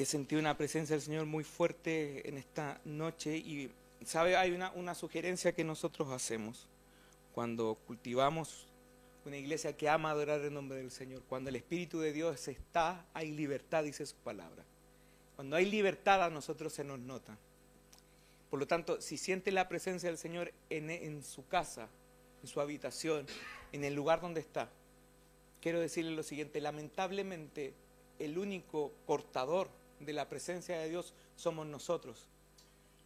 he sentido una presencia del Señor muy fuerte en esta noche y, ¿sabe? Hay una sugerencia que nosotros hacemos cuando cultivamos una iglesia que ama adorar el nombre del Señor. Cuando el Espíritu de Dios está, hay libertad, dice su palabra. Cuando hay libertad a nosotros se nos nota. Por lo tanto, si siente la presencia del Señor en su casa, en su habitación, en el lugar donde está, quiero decirle lo siguiente: lamentablemente el único cortador de la presencia de Dios somos nosotros.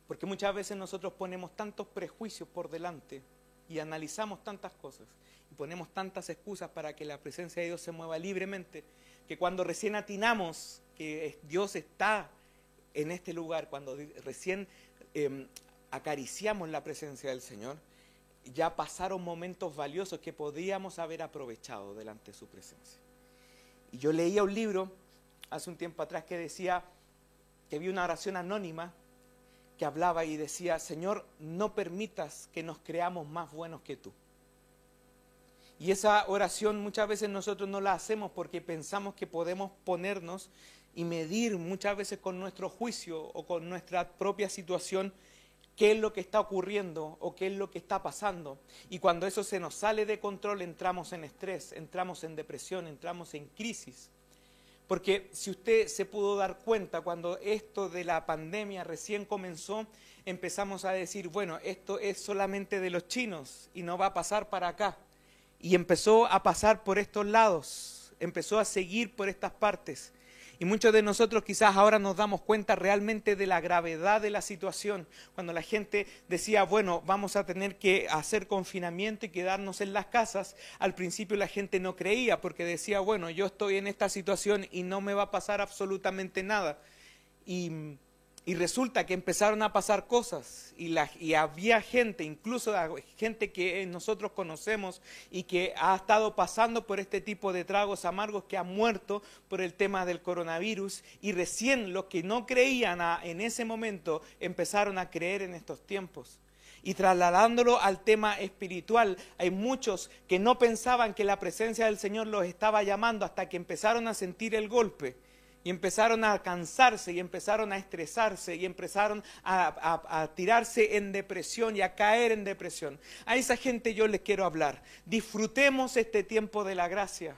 Porque muchas veces nosotros ponemos tantos prejuicios por delante y analizamos tantas cosas y ponemos tantas excusas para que la presencia de Dios se mueva libremente, que cuando recién atinamos que Dios está en este lugar, cuando recién acariciamos la presencia del Señor, ya pasaron momentos valiosos que podríamos haber aprovechado delante de su presencia. Y yo leía un libro hace un tiempo atrás que decía, que vi una oración anónima que hablaba y decía: Señor, no permitas que nos creamos más buenos que tú. Y esa oración muchas veces nosotros no la hacemos porque pensamos que podemos ponernos y medir muchas veces con nuestro juicio o con nuestra propia situación qué es lo que está ocurriendo o qué es lo que está pasando. Y cuando eso se nos sale de control, entramos en estrés, entramos en depresión, entramos en crisis. Porque si usted se pudo dar cuenta, cuando esto de la pandemia recién comenzó, empezamos a decir, bueno, esto es solamente de los chinos y no va a pasar para acá. Y empezó a pasar por estos lados, empezó a seguir por estas partes. Y muchos de nosotros quizás ahora nos damos cuenta realmente de la gravedad de la situación. Cuando la gente decía, bueno, vamos a tener que hacer confinamiento y quedarnos en las casas, al principio la gente no creía porque decía, bueno, yo estoy en esta situación y no me va a pasar absolutamente nada. Y resulta que empezaron a pasar cosas y había gente, incluso gente que nosotros conocemos y que ha estado pasando por este tipo de tragos amargos, que ha muerto por el tema del coronavirus, y recién los que no creían en ese momento empezaron a creer en estos tiempos. Y trasladándolo al tema espiritual, hay muchos que no pensaban que la presencia del Señor los estaba llamando hasta que empezaron a sentir el golpe. Y empezaron a cansarse, y empezaron a estresarse, y empezaron a tirarse en depresión y a caer en depresión. A esa gente yo les quiero hablar. Disfrutemos este tiempo de la gracia.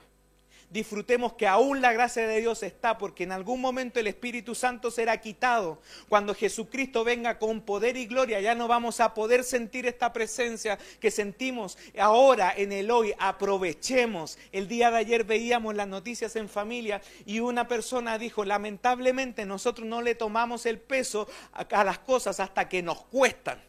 Disfrutemos que aún la gracia de Dios está, porque en algún momento el Espíritu Santo será quitado. Cuando Jesucristo venga con poder y gloria, ya no vamos a poder sentir esta presencia que sentimos ahora en el hoy. Aprovechemos. El día de ayer veíamos las noticias en familia y una persona dijo, lamentablemente nosotros no le tomamos el peso a las cosas hasta que nos cuestan.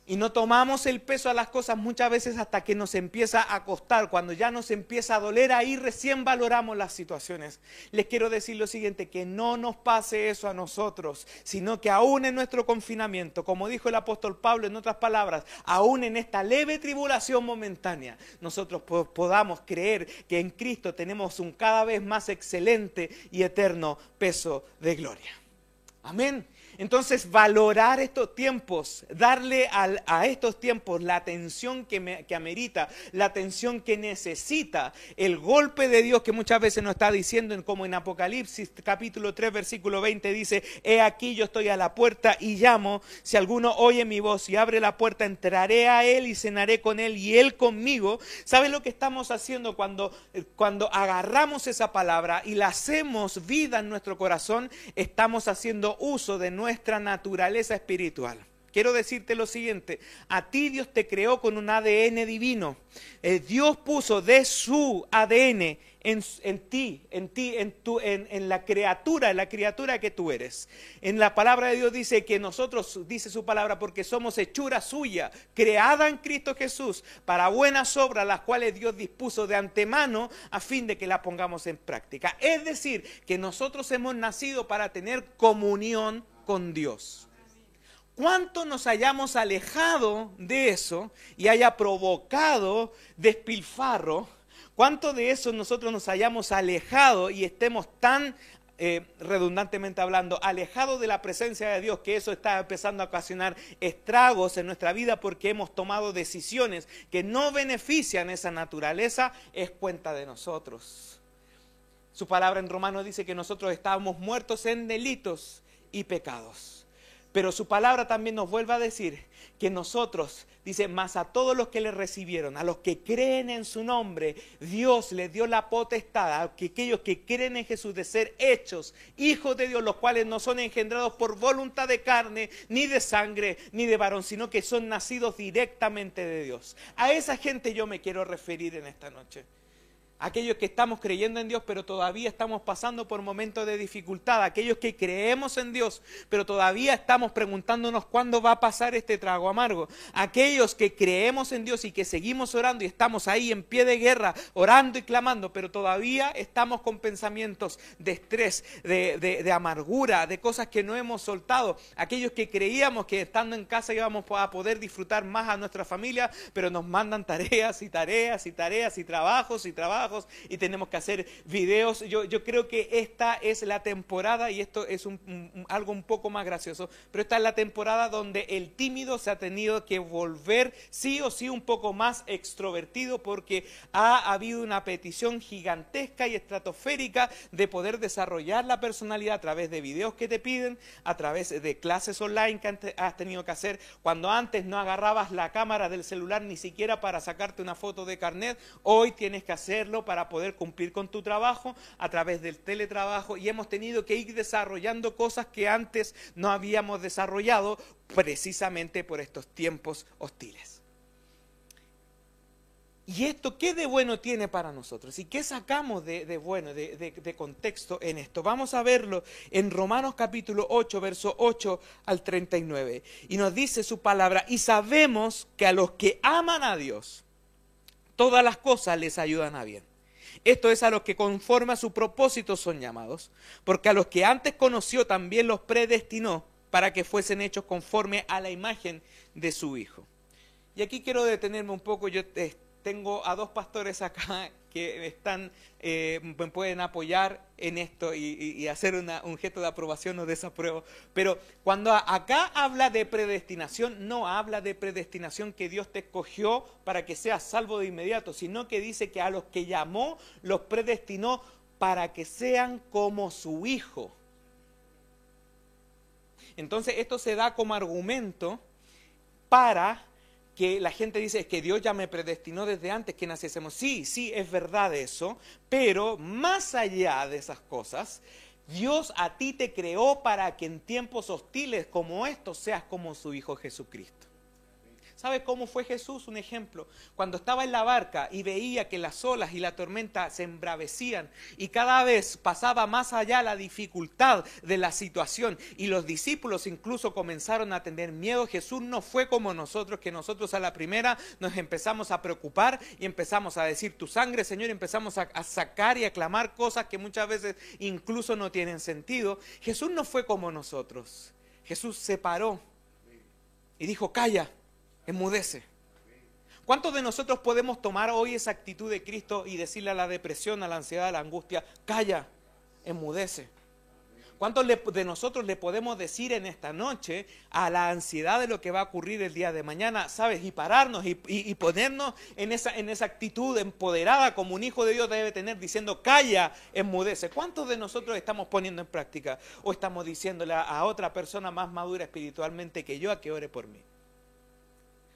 Y no tomamos el peso a las cosas muchas veces hasta que nos empieza a costar. Cuando ya nos empieza a doler, ahí recién valoramos las situaciones. Les quiero decir lo siguiente, que no nos pase eso a nosotros, sino que aún en nuestro confinamiento, como dijo el apóstol Pablo en otras palabras, aún en esta leve tribulación momentánea, nosotros podamos creer que en Cristo tenemos un cada vez más excelente y eterno peso de gloria. Amén. Entonces, valorar estos tiempos, darle a estos tiempos la atención que amerita, la atención que necesita, el golpe de Dios que muchas veces nos está diciendo, como en Apocalipsis capítulo 3 versículo 20 dice, he aquí yo estoy a la puerta y llamo, si alguno oye mi voz y abre la puerta, entraré a él y cenaré con él y él conmigo. ¿Sabe lo que estamos haciendo cuando agarramos esa palabra y la hacemos vida en nuestro corazón? Estamos haciendo uso de nuestra naturaleza espiritual. Quiero decirte lo siguiente, a ti Dios te creó con un ADN divino. Dios puso de su ADN en ti, en la criatura que tú eres. En la palabra de Dios dice que nosotros, dice su palabra, porque somos hechura suya, creada en Cristo Jesús, para buenas obras, las cuales Dios dispuso de antemano a fin de que las pongamos en práctica. Es decir, que nosotros hemos nacido para tener comunión con Dios. ¿Cuánto nos hayamos alejado de eso y haya provocado despilfarro? ¿Cuánto de eso nosotros nos hayamos alejado y estemos tan, redundantemente hablando, alejados de la presencia de Dios, que eso está empezando a ocasionar estragos en nuestra vida porque hemos tomado decisiones que no benefician esa naturaleza? Es cuenta de nosotros. Su palabra en Romanos dice que nosotros estábamos muertos en delitos y pecados. Pero su palabra también nos vuelve a decir que nosotros, dice, más a todos los que le recibieron, a los que creen en su nombre, Dios les dio la potestad a aquellos que creen en Jesús de ser hechos hijos de Dios, los cuales no son engendrados por voluntad de carne, ni de sangre, ni de varón, sino que son nacidos directamente de Dios. A esa gente yo me quiero referir en esta noche. Aquellos que estamos creyendo en Dios, pero todavía estamos pasando por momentos de dificultad. Aquellos que creemos en Dios, pero todavía estamos preguntándonos cuándo va a pasar este trago amargo. Aquellos que creemos en Dios y que seguimos orando y estamos ahí en pie de guerra, orando y clamando, pero todavía estamos con pensamientos de estrés, de amargura, de cosas que no hemos soltado. Aquellos que creíamos que estando en casa íbamos a poder disfrutar más a nuestra familia, pero nos mandan tareas y tareas y tareas y trabajos y tenemos que hacer videos. Yo creo que esta es la temporada, y esto es algo un poco más gracioso, pero esta es la temporada donde el tímido se ha tenido que volver sí o sí un poco más extrovertido, porque ha habido una petición gigantesca y estratosférica de poder desarrollar la personalidad a través de videos que te piden, a través de clases online que has tenido que hacer. Cuando antes no agarrabas la cámara del celular ni siquiera para sacarte una foto de carnet, hoy tienes que hacerlo para poder cumplir con tu trabajo a través del teletrabajo, y hemos tenido que ir desarrollando cosas que antes no habíamos desarrollado precisamente por estos tiempos hostiles. ¿Y esto qué de bueno tiene para nosotros? ¿Y qué sacamos de bueno, de contexto en esto? Vamos a verlo en Romanos capítulo 8, verso 8 al 39. Y nos dice su palabra: y sabemos que a los que aman a Dios, todas las cosas les ayudan a bien. Esto es, a los que conforme a su propósito son llamados, porque a los que antes conoció también los predestinó para que fuesen hechos conforme a la imagen de su Hijo. Y aquí quiero detenerme un poco. Yo tengo a dos pastores acá que me pueden apoyar en esto y hacer un gesto de aprobación o desapruebo. Pero cuando acá habla de predestinación, no habla de predestinación que Dios te escogió para que seas salvo de inmediato, sino que dice que a los que llamó los predestinó para que sean como su Hijo. Entonces esto se da como argumento para que la gente dice: es que Dios ya me predestinó desde antes que naciésemos. Sí, es verdad eso, pero más allá de esas cosas, Dios a ti te creó para que en tiempos hostiles como estos seas como su Hijo Jesucristo. ¿Sabe cómo fue Jesús? Un ejemplo. Cuando estaba en la barca y veía que las olas y la tormenta se embravecían y cada vez pasaba más allá la dificultad de la situación, y los discípulos incluso comenzaron a tener miedo, Jesús no fue como nosotros, que nosotros a la primera nos empezamos a preocupar y empezamos a decir: tu sangre, Señor, y empezamos a sacar y a clamar cosas que muchas veces incluso no tienen sentido. Jesús no fue como nosotros. Jesús se paró y dijo: calla, enmudece. ¿Cuántos de nosotros podemos tomar hoy esa actitud de Cristo y decirle a la depresión, a la ansiedad, a la angustia: calla, enmudece? ¿Cuántos de nosotros le podemos decir en esta noche a la ansiedad de lo que va a ocurrir el día de mañana, sabes, y pararnos y ponernos en esa actitud empoderada como un hijo de Dios debe tener, diciendo: calla, enmudece? ¿Cuántos de nosotros estamos poniendo en práctica o estamos diciéndole a otra persona más madura espiritualmente que yo a que ore por mí?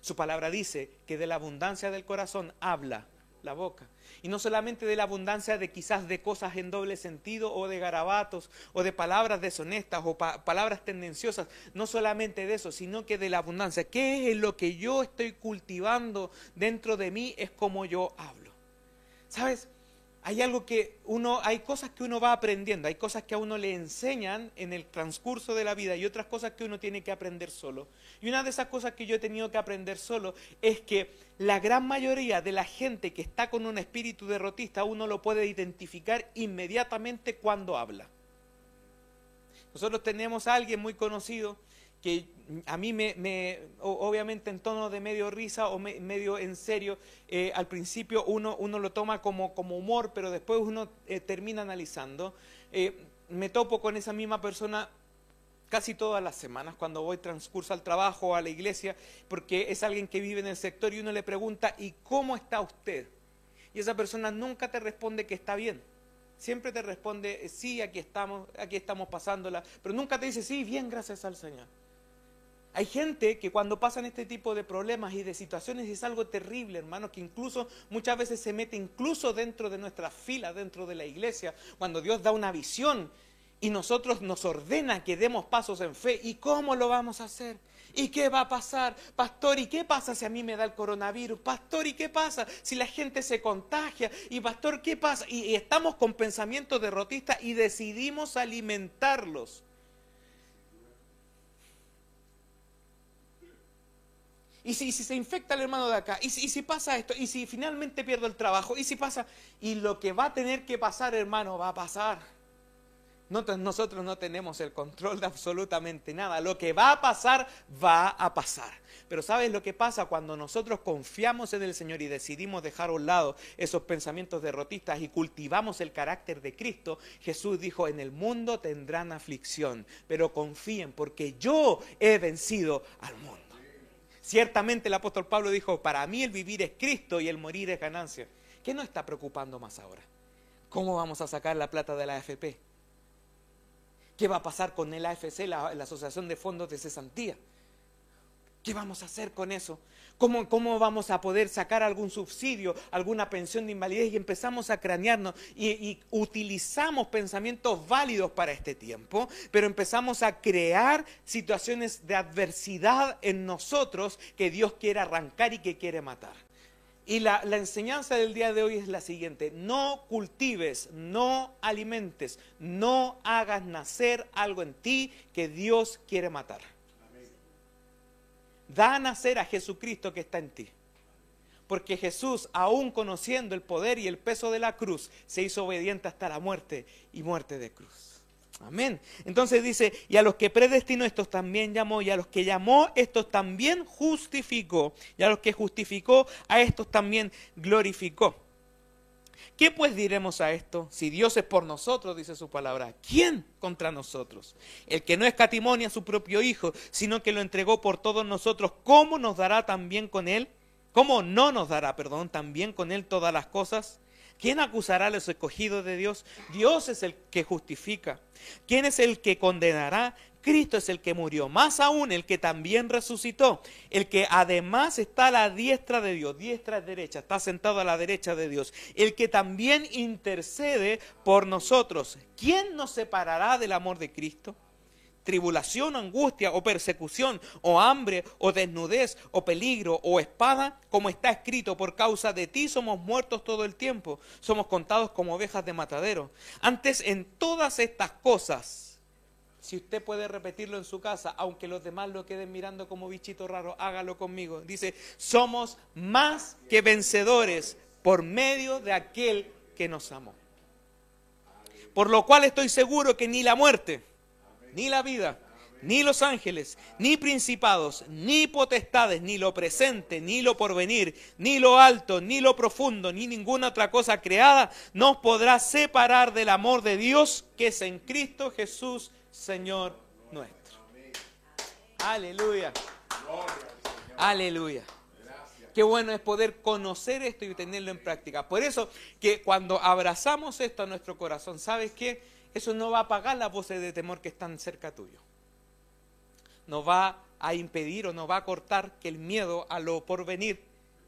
Su palabra dice que de la abundancia del corazón habla la boca. Y no solamente de la abundancia de quizás de cosas en doble sentido, o de garabatos, o de palabras deshonestas, o palabras tendenciosas. No solamente de eso, sino que de la abundancia. ¿Qué es lo que yo estoy cultivando dentro de mí? Es como yo hablo. ¿Sabes? Hay cosas que uno va aprendiendo, hay cosas que a uno le enseñan en el transcurso de la vida y otras cosas que uno tiene que aprender solo. Y una de esas cosas que yo he tenido que aprender solo es que la gran mayoría de la gente que está con un espíritu derrotista, uno lo puede identificar inmediatamente cuando habla. Nosotros tenemos a alguien muy conocido que a mí obviamente en tono de medio risa o medio en serio, al principio uno lo toma como humor, pero después uno termina analizando. Me topo con esa misma persona casi todas las semanas cuando voy transcurso al trabajo o a la iglesia, porque es alguien que vive en el sector, y uno le pregunta: ¿y cómo está usted? Y esa persona nunca te responde que está bien. Siempre te responde, sí, aquí estamos pasándola, pero nunca te dice, sí, bien, gracias al Señor. Hay gente que cuando pasan este tipo de problemas y de situaciones es algo terrible, hermano, que incluso muchas veces se mete incluso dentro de nuestras filas, dentro de la iglesia, cuando Dios da una visión y nosotros nos ordena que demos pasos en fe. ¿Y cómo lo vamos a hacer? ¿Y qué va a pasar? Pastor, ¿y qué pasa si a mí me da el coronavirus? Pastor, ¿y qué pasa si la gente se contagia? Y pastor, ¿qué pasa? Y estamos con pensamientos derrotistas y decidimos alimentarlos. ¿Y si se infecta el hermano de acá? ¿Y si pasa esto? ¿Y si finalmente pierdo el trabajo? ¿Y si pasa? Y lo que va a tener que pasar, hermano, va a pasar. Nosotros no tenemos el control de absolutamente nada. Lo que va a pasar, va a pasar. Pero ¿sabes lo que pasa cuando nosotros confiamos en el Señor y decidimos dejar a un lado esos pensamientos derrotistas y cultivamos el carácter de Cristo? Jesús dijo, en el mundo tendrán aflicción, pero confíen porque yo he vencido al mundo. Ciertamente el apóstol Pablo dijo, para mí el vivir es Cristo y el morir es ganancia. ¿Qué nos está preocupando más ahora? ¿Cómo vamos a sacar la plata de la AFP? ¿Qué va a pasar con el AFC, la Asociación de Fondos de Cesantía? ¿Qué vamos a hacer con eso? ¿Cómo vamos a poder sacar algún subsidio, alguna pensión de invalidez? Y empezamos a cranearnos y utilizamos pensamientos válidos para este tiempo, pero empezamos a crear situaciones de adversidad en nosotros que Dios quiere arrancar y que quiere matar. Y la enseñanza del día de hoy es la siguiente: no cultives, no alimentes, no hagas nacer algo en ti que Dios quiere matar. Amén. Da a nacer a Jesucristo que está en ti. Porque Jesús, aún conociendo el poder y el peso de la cruz, se hizo obediente hasta la muerte y muerte de cruz. Amén. Entonces dice, y a los que predestinó estos también llamó, y a los que llamó estos también justificó, y a los que justificó a estos también glorificó. ¿Qué pues diremos a esto? Si Dios es por nosotros, dice su palabra, ¿quién contra nosotros? El que no escatimó ni a su propio Hijo, sino que lo entregó por todos nosotros, ¿cómo nos dará también con él? ¿Cómo no nos dará, también con él todas las cosas? ¿Quién acusará a los escogidos de Dios? Dios es el que justifica. ¿Quién es el que condenará? Cristo es el que murió, más aún el que también resucitó, el que además está a la diestra de Dios, diestra es derecha, está sentado a la derecha de Dios, el que también intercede por nosotros. ¿Quién nos separará del amor de Cristo? Tribulación, o angustia, o persecución, o hambre, o desnudez, o peligro, o espada, como está escrito, por causa de ti somos muertos todo el tiempo, somos contados como ovejas de matadero. Antes, en todas estas cosas, si usted puede repetirlo en su casa, aunque los demás lo queden mirando como bichito raro, hágalo conmigo. Dice, somos más que vencedores por medio de aquel que nos amó. Por lo cual estoy seguro que ni la muerte, ni la vida, ni los ángeles, ni principados, ni potestades, ni lo presente, ni lo porvenir, ni lo alto, ni lo profundo, ni ninguna otra cosa creada nos podrá separar del amor de Dios que es en Cristo Jesús, Señor nuestro. Aleluya. Aleluya. Qué bueno es poder conocer esto y tenerlo en práctica. Por eso que cuando abrazamos esto a nuestro corazón, ¿sabes qué? Eso no va a apagar las voces de temor que están cerca tuyo. No va a impedir o no va a cortar que el miedo a lo porvenir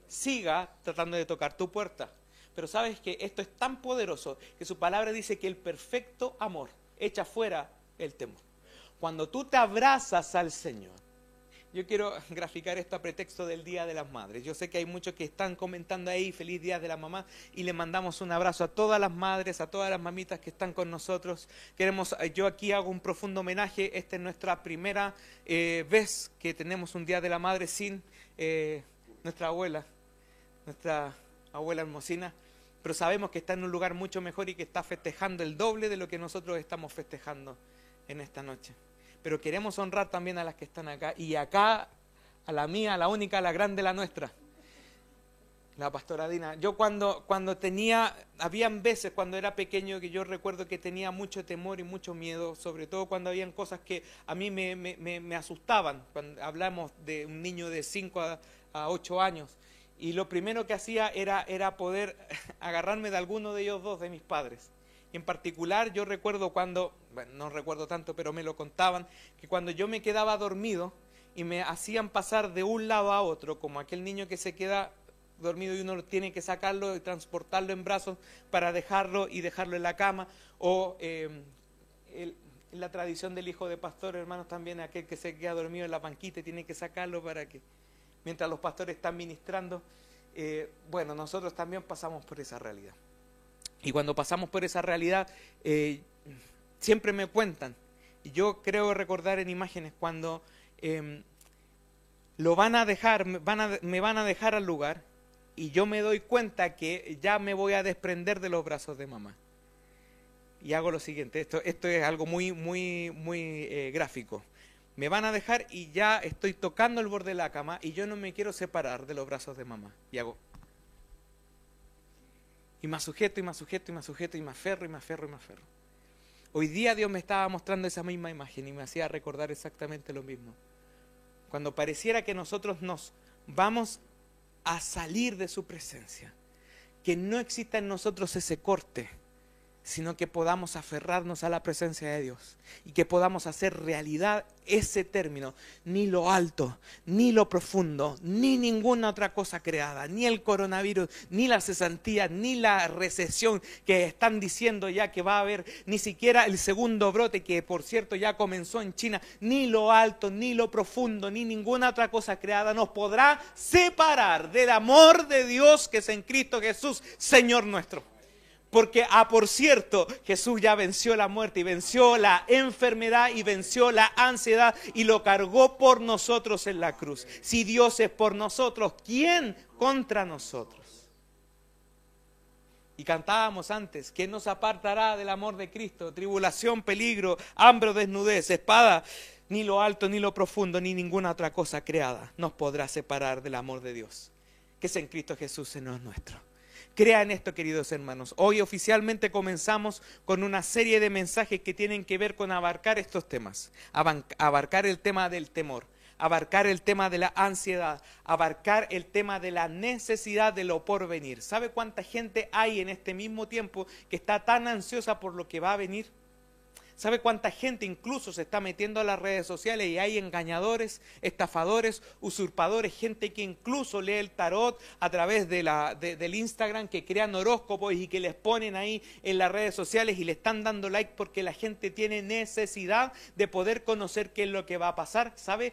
siga tratando de tocar tu puerta. Pero sabes que esto es tan poderoso que su palabra dice que el perfecto amor echa fuera el temor. Cuando tú te abrazas al Señor, yo quiero graficar esto a pretexto del Día de las Madres. Yo sé que hay muchos que están comentando ahí, feliz Día de la Mamá, y le mandamos un abrazo a todas las madres, a todas las mamitas que están con nosotros. Yo aquí hago un profundo homenaje. Esta es nuestra primera vez que tenemos un Día de la Madre sin nuestra abuela Hermosina, pero sabemos que está en un lugar mucho mejor y que está festejando el doble de lo que nosotros estamos festejando en esta noche. Pero queremos honrar también a las que están acá. Y acá, a la mía, a la única, a la grande, la nuestra, la pastora Dina. Yo cuando habían veces cuando era pequeño que yo recuerdo que tenía mucho temor y mucho miedo, sobre todo cuando habían cosas que a mí me asustaban. Cuando hablamos de un niño de 5 a 8 años. Y lo primero que hacía era poder agarrarme de alguno de ellos dos, de mis padres. En particular yo recuerdo cuando, bueno, no recuerdo tanto, pero me lo contaban, que cuando yo me quedaba dormido y me hacían pasar de un lado a otro, como aquel niño que se queda dormido y uno tiene que sacarlo y transportarlo en brazos para dejarlo y dejarlo en la cama, o la tradición del hijo de pastor, hermanos, también aquel que se queda dormido en la banquita y tiene que sacarlo para que, mientras los pastores están ministrando, bueno, nosotros también pasamos por esa realidad. Y cuando pasamos por esa realidad, siempre me cuentan, y yo creo recordar en imágenes cuando lo van a dejar, me van a dejar al lugar, y yo me doy cuenta que ya me voy a desprender de los brazos de mamá. Y hago lo siguiente, esto es algo muy gráfico. Me van a dejar y ya estoy tocando el borde de la cama y yo no me quiero separar de los brazos de mamá. Y hago. Y me sujeto, y me sujeto, y me sujeto, y me aferro, y me aferro, y me aferro. Hoy día Dios me estaba mostrando esa misma imagen y me hacía recordar exactamente lo mismo. Cuando pareciera que nosotros nos vamos a salir de su presencia, que no exista en nosotros ese corte, sino que podamos aferrarnos a la presencia de Dios y que podamos hacer realidad ese término. Ni lo alto, ni lo profundo, ni ninguna otra cosa creada, ni el coronavirus, ni la cesantía, ni la recesión que están diciendo ya que va a haber, ni siquiera el segundo brote que por cierto ya comenzó en China, ni lo alto, ni lo profundo, ni ninguna otra cosa creada nos podrá separar del amor de Dios que es en Cristo Jesús, Señor nuestro. Porque, por cierto, Jesús ya venció la muerte y venció la enfermedad y venció la ansiedad y lo cargó por nosotros en la cruz. Si Dios es por nosotros, ¿quién contra nosotros? Y cantábamos antes, ¿quién nos apartará del amor de Cristo? Tribulación, peligro, hambre o desnudez, espada, ni lo alto, ni lo profundo, ni ninguna otra cosa creada nos podrá separar del amor de Dios, que es en Cristo Jesús, Señor nuestro. Crea en esto, queridos hermanos. Hoy oficialmente comenzamos con una serie de mensajes que tienen que ver con abarcar estos temas. Abarcar el tema del temor, abarcar el tema de la ansiedad, abarcar el tema de la necesidad de lo por venir. ¿Sabe cuánta gente hay en este mismo tiempo que está tan ansiosa por lo que va a venir? ¿Sabe cuánta gente incluso se está metiendo a las redes sociales y hay engañadores, estafadores, usurpadores, gente que incluso lee el tarot a través del Instagram, que crean horóscopos y que les ponen ahí en las redes sociales y le están dando like porque la gente tiene necesidad de poder conocer qué es lo que va a pasar? ¿Sabe?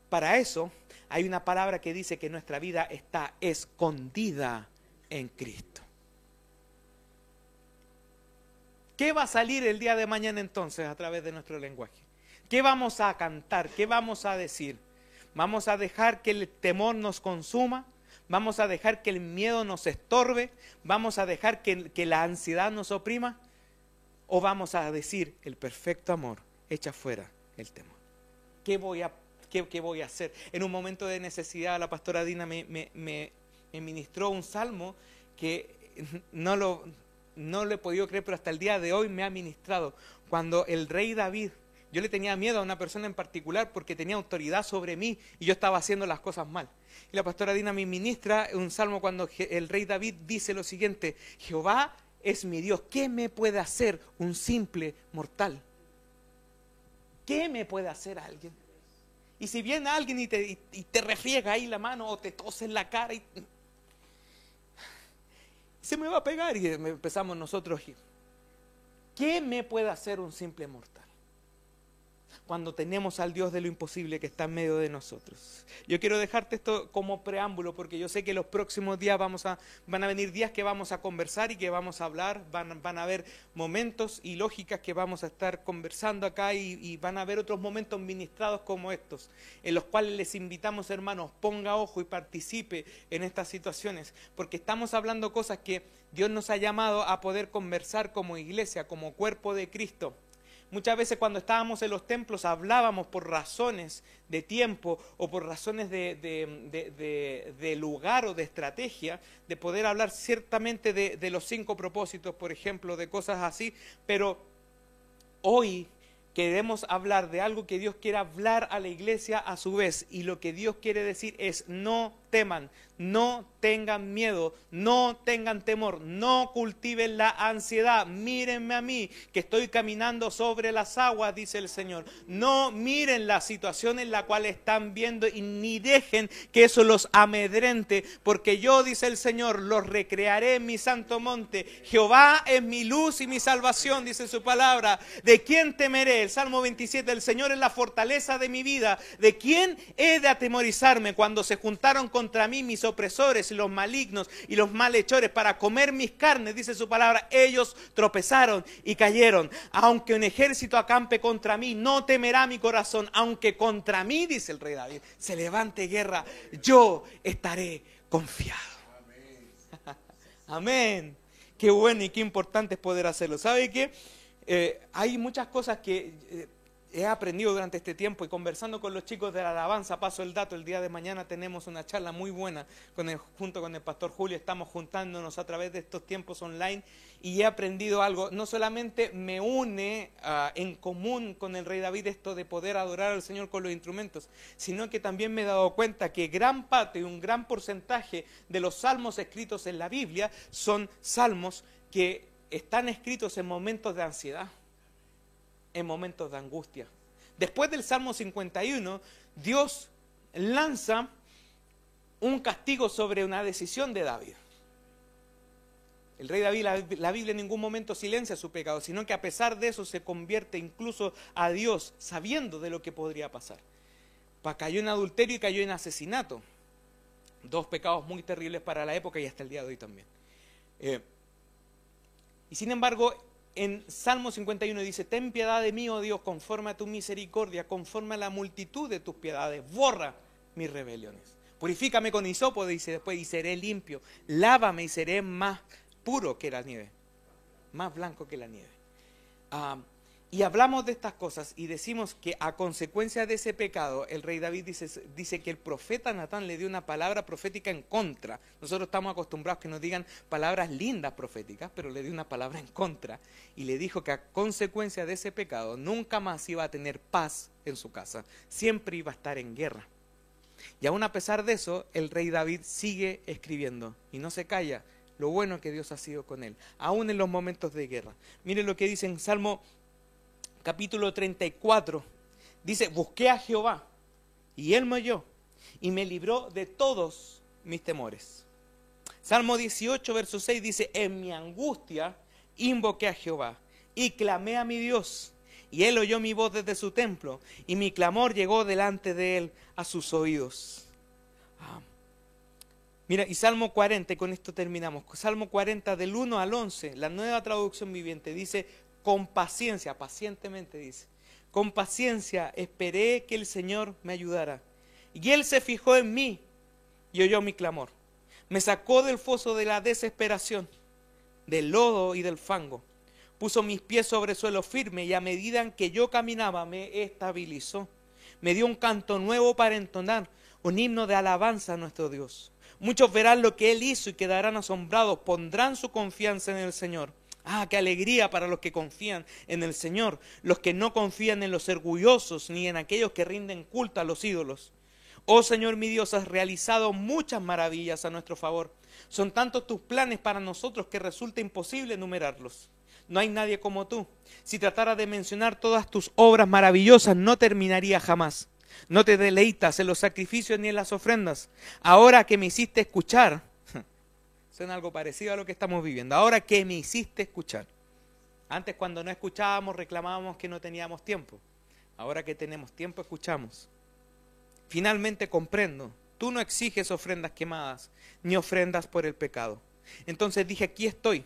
Para eso hay una palabra que dice que nuestra vida está escondida en Cristo. ¿Qué va a salir el día de mañana entonces a través de nuestro lenguaje? ¿Qué vamos a cantar? ¿Qué vamos a decir? ¿Vamos a dejar que el temor nos consuma? ¿Vamos a dejar que el miedo nos estorbe? ¿Vamos a dejar que la ansiedad nos oprima? ¿O vamos a decir el perfecto amor echa fuera el temor? ¿Qué voy a hacer? En un momento de necesidad la pastora Dina me ministró un salmo que no lo he podido creer, pero hasta el día de hoy me ha ministrado. Cuando el rey David, yo le tenía miedo a una persona en particular porque tenía autoridad sobre mí y yo estaba haciendo las cosas mal. Y la pastora Dina me ministra un salmo cuando el rey David dice lo siguiente: Jehová es mi Dios, ¿qué me puede hacer un simple mortal? ¿Qué me puede hacer alguien? Y si viene alguien y te refriega ahí la mano o te tose en la cara y se me va a pegar, y empezamos nosotros. ¿Qué me puede hacer un simple mortal? Cuando tenemos al Dios de lo imposible que está en medio de nosotros. Yo quiero dejarte esto como preámbulo porque yo sé que los próximos días van a venir días que vamos a conversar y que vamos a hablar, van a haber momentos y lógicas que vamos a estar conversando acá y van a haber otros momentos ministrados como estos, en los cuales les invitamos, hermanos, ponga ojo y participe en estas situaciones, porque estamos hablando cosas que Dios nos ha llamado a poder conversar como iglesia, como cuerpo de Cristo. Muchas veces cuando estábamos en los templos hablábamos por razones de tiempo o por razones de lugar o de estrategia, de poder hablar ciertamente de los 5 propósitos, por ejemplo, de cosas así, pero hoy queremos hablar de algo que Dios quiere hablar a la iglesia a su vez, y lo que Dios quiere decir es: no teman, no tengan miedo, no tengan temor, no cultiven la ansiedad. Mírenme a mí, que estoy caminando sobre las aguas, dice el Señor. No miren la situación en la cual están viendo y ni dejen que eso los amedrente, porque yo, dice el Señor, los recrearé en mi santo monte. Jehová es mi luz y mi salvación, dice su palabra. ¿De quién temeré? El Salmo 27, el Señor es la fortaleza de mi vida. ¿De quién he de atemorizarme? Cuando se juntaron contra mí mis opresores y los malignos y los malhechores para comer mis carnes, dice su palabra, ellos tropezaron y cayeron. Aunque un ejército acampe contra mí, no temerá mi corazón. Aunque contra mí, dice el rey David, se levante guerra, yo estaré confiado. Amén. Qué bueno y qué importante es poder hacerlo. ¿Sabe qué? Hay muchas cosas que he aprendido durante este tiempo, y conversando con los chicos de la alabanza, paso el dato, el día de mañana tenemos una charla muy buena junto con el pastor Julio, estamos juntándonos a través de estos tiempos online, y he aprendido algo. No solamente me une en común con el rey David esto de poder adorar al Señor con los instrumentos, sino que también me he dado cuenta que gran parte y un gran porcentaje de los salmos escritos en la Biblia son salmos que están escritos en momentos de ansiedad, en momentos de angustia. Después del Salmo 51, Dios lanza un castigo sobre una decisión de David. El rey David, la Biblia en ningún momento silencia su pecado, sino que a pesar de eso se convierte incluso a Dios, sabiendo de lo que podría pasar. Cayó en adulterio y cayó en asesinato. Dos pecados muy terribles para la época y hasta el día de hoy también. Y sin embargo, en Salmo 51 dice: ten piedad de mí, oh Dios, conforme a tu misericordia, conforme a la multitud de tus piedades, borra mis rebeliones. Purifícame con hisopo, dice después, y seré limpio. Lávame y seré más puro que la nieve, más blanco que la nieve. Y hablamos de estas cosas y decimos que a consecuencia de ese pecado, el rey David dice que el profeta Natán le dio una palabra profética en contra. Nosotros estamos acostumbrados que nos digan palabras lindas proféticas, pero le dio una palabra en contra. Y le dijo que a consecuencia de ese pecado nunca más iba a tener paz en su casa. Siempre iba a estar en guerra. Y aún a pesar de eso, el rey David sigue escribiendo y no se calla lo bueno que Dios ha sido con él, aún en los momentos de guerra. Miren lo que dice en Salmo capítulo 34, dice: busqué a Jehová y él me oyó y me libró de todos mis temores. Salmo 18 verso 6 dice: en mi angustia invoqué a Jehová y clamé a mi Dios, y él oyó mi voz desde su templo, y mi clamor llegó delante de él a sus oídos. Mira, y Salmo 40, y con esto terminamos, Salmo 40 del 1 al 11, la Nueva Traducción Viviente, dice: con paciencia, pacientemente dice, con paciencia esperé que el Señor me ayudara. Y Él se fijó en mí y oyó mi clamor. Me sacó del foso de la desesperación, del lodo y del fango. Puso mis pies sobre suelo firme y a medida en que yo caminaba me estabilizó. Me dio un canto nuevo para entonar, un himno de alabanza a nuestro Dios. Muchos verán lo que Él hizo y quedarán asombrados, pondrán su confianza en el Señor. ¡Qué alegría para los que confían en el Señor! Los que no confían en los orgullosos ni en aquellos que rinden culto a los ídolos. Oh Señor mi Dios, has realizado muchas maravillas a nuestro favor. Son tantos tus planes para nosotros que resulta imposible enumerarlos. No hay nadie como tú. Si tratara de mencionar todas tus obras maravillosas, no terminaría jamás. No te deleitas en los sacrificios ni en las ofrendas. Ahora que me hiciste escuchar, suena algo parecido a lo que estamos viviendo. Ahora que me hiciste escuchar. Antes, cuando no escuchábamos, reclamábamos que no teníamos tiempo. Ahora que tenemos tiempo, escuchamos. Finalmente comprendo. Tú no exiges ofrendas quemadas, ni ofrendas por el pecado. Entonces dije: aquí estoy.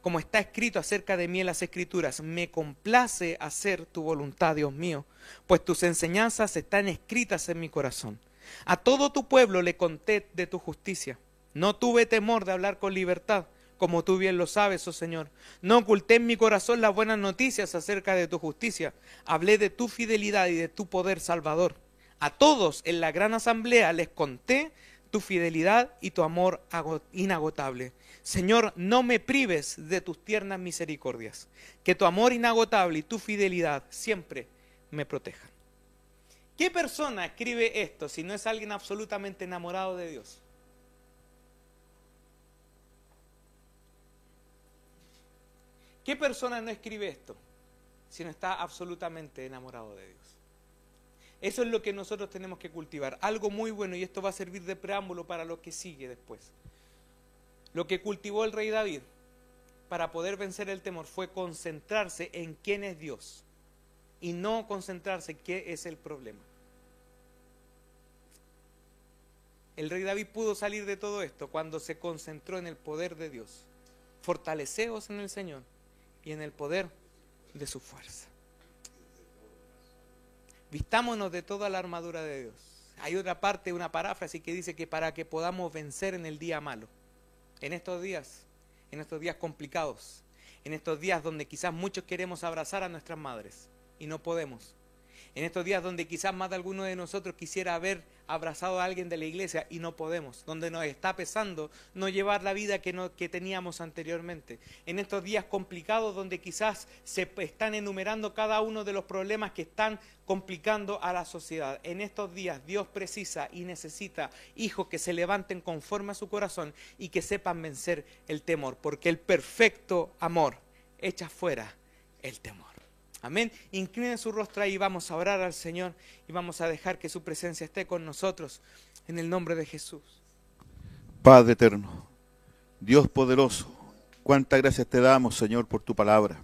Como está escrito acerca de mí en las Escrituras, me complace hacer tu voluntad, Dios mío, pues tus enseñanzas están escritas en mi corazón. A todo tu pueblo le conté de tu justicia. No tuve temor de hablar con libertad, como tú bien lo sabes, oh Señor. No oculté en mi corazón las buenas noticias acerca de tu justicia. Hablé de tu fidelidad y de tu poder salvador. A todos en la gran asamblea les conté tu fidelidad y tu amor inagotable. Señor, no me prives de tus tiernas misericordias. Que tu amor inagotable y tu fidelidad siempre me protejan. ¿Qué persona escribe esto si no es alguien absolutamente enamorado de Dios? ¿Qué persona no escribe esto si no está absolutamente enamorado de Dios? Eso es lo que nosotros tenemos que cultivar. Algo muy bueno, y esto va a servir de preámbulo para lo que sigue después. Lo que cultivó el rey David para poder vencer el temor fue concentrarse en quién es Dios y no concentrarse en qué es el problema. El rey David pudo salir de todo esto cuando se concentró en el poder de Dios. Fortaleceos en el Señor y en el poder de su fuerza. Vistámonos de toda la armadura de Dios. Hay otra parte, una paráfrasis que dice que para que podamos vencer en el día malo. En estos días complicados, en estos días donde quizás muchos queremos abrazar a nuestras madres y no podemos. En estos días donde quizás más de alguno de nosotros quisiera haber abrazado a alguien de la iglesia y no podemos, donde nos está pesando no llevar la vida que teníamos anteriormente. En estos días complicados donde quizás se están enumerando cada uno de los problemas que están complicando a la sociedad. En estos días Dios precisa y necesita hijos que se levanten conforme a su corazón y que sepan vencer el temor, porque el perfecto amor echa fuera el temor. Amén. Inclinen su rostro ahí, vamos a orar al Señor y vamos a dejar que su presencia esté con nosotros en el nombre de Jesús. Padre eterno, Dios poderoso, cuántas gracias te damos, Señor, por tu palabra.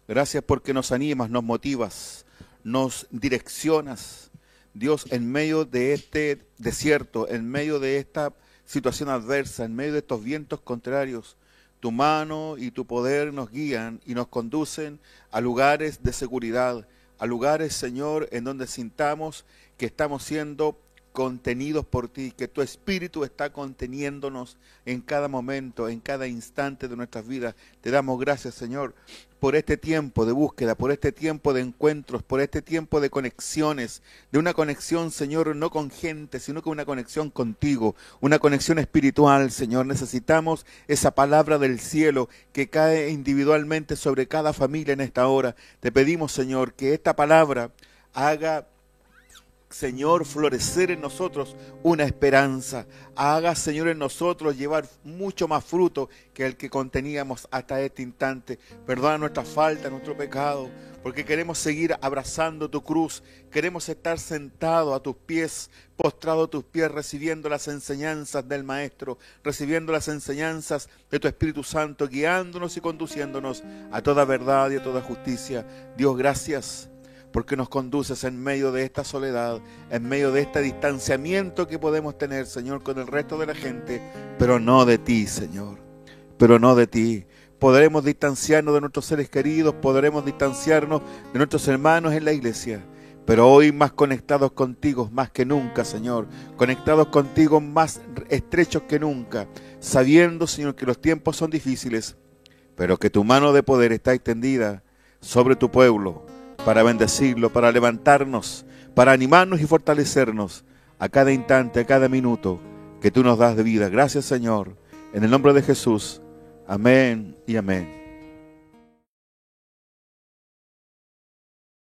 Gracias porque nos animas, nos motivas, nos direccionas. Dios, en medio de este desierto, en medio de esta situación adversa, en medio de estos vientos contrarios, tu mano y tu poder nos guían y nos conducen a lugares de seguridad, a lugares, Señor, en donde sintamos que estamos siendo contenidos por ti, que tu Espíritu está conteniéndonos en cada momento, en cada instante de nuestras vidas. Te damos gracias, Señor, por este tiempo de búsqueda, por este tiempo de encuentros, por este tiempo de conexiones, de una conexión, Señor, no con gente, sino con una conexión contigo, una conexión espiritual, Señor. Necesitamos esa palabra del cielo que cae individualmente sobre cada familia en esta hora. Te pedimos, Señor, que esta palabra haga, Señor, florecer en nosotros una esperanza. Haga, Señor, en nosotros llevar mucho más fruto que el que conteníamos hasta este instante. Perdona nuestra falta, nuestro pecado, porque queremos seguir abrazando tu cruz. Queremos estar sentados a tus pies, postrados a tus pies, recibiendo las enseñanzas del Maestro, recibiendo las enseñanzas de tu Espíritu Santo, guiándonos y conduciéndonos a toda verdad y a toda justicia. Dios, gracias, porque nos conduces en medio de esta soledad, en medio de este distanciamiento que podemos tener, Señor, con el resto de la gente, pero no de ti, Señor, pero no de ti. Podremos distanciarnos de nuestros seres queridos, podremos distanciarnos de nuestros hermanos en la iglesia, pero hoy más conectados contigo, más que nunca, Señor, conectados contigo más estrechos que nunca, sabiendo, Señor, que los tiempos son difíciles, pero que tu mano de poder está extendida sobre tu pueblo, para bendecirlo, para levantarnos, para animarnos y fortalecernos a cada instante, a cada minuto que tú nos das de vida. Gracias, Señor, en el nombre de Jesús. Amén y amén.